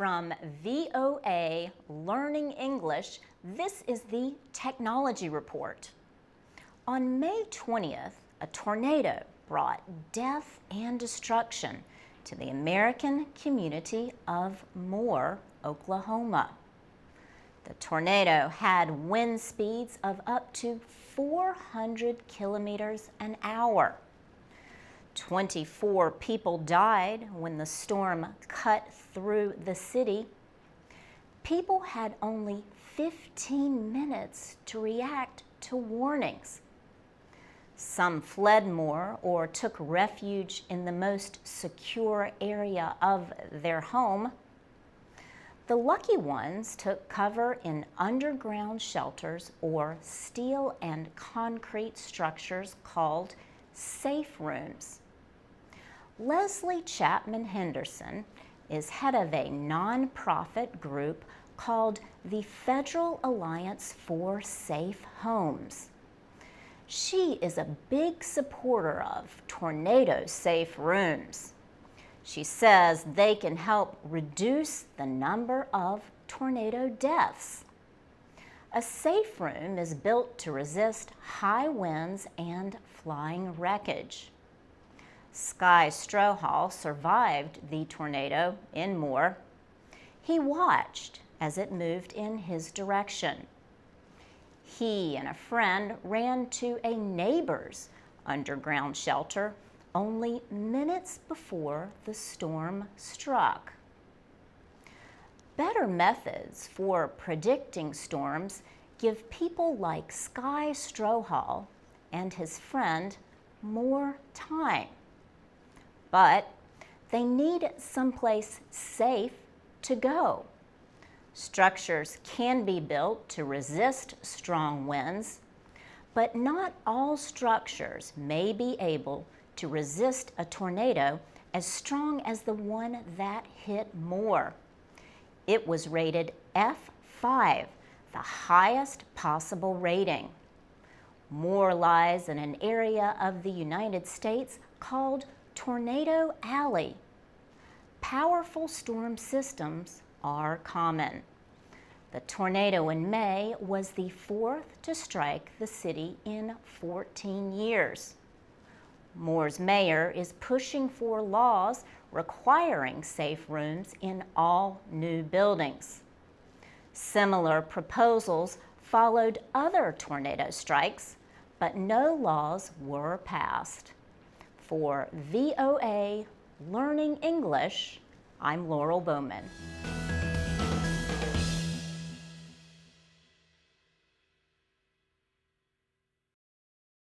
From VOA Learning English, this is the Technology Report. On May 20th, a tornado brought death and destruction to the American community of Moore, Oklahoma. The tornado had wind speeds of up to 400 kilometers an hour. 24 people died when the storm cut through the city. People had only 15 minutes to react to warnings. Some fled Moore or took refuge in the most secure area of their home. The lucky ones took cover in underground shelters or steel and concrete structures called safe rooms. Leslie Chapman Henderson is head of a nonprofit group called the Federal Alliance for Safe Homes. She is a big supporter of tornado-safe rooms. She says they can help reduce the number of tornado deaths. A safe room is built to resist high winds and flying wreckage. Sky Strohall survived the tornado in Moore. He watched as it moved in his direction. He and a friend ran to a neighbor's underground shelter only minutes before the storm struck. Better methods for predicting storms give people like Sky Strohall and his friend more time. But they need someplace safe to go. Structures can be built to resist strong winds, but not all structures may be able to resist a tornado as strong as the one that hit Moore. It was rated F5, the highest possible rating. Moore lies in an area of the United States called Tornado Alley. Powerful storm systems are common. The tornado in May was the fourth to strike the city in 14 years. Moore's mayor is pushing for laws requiring safe rooms in all new buildings. Similar proposals followed other tornado strikes, but no laws were passed. For VOA Learning English, I'm Laurel Bowman.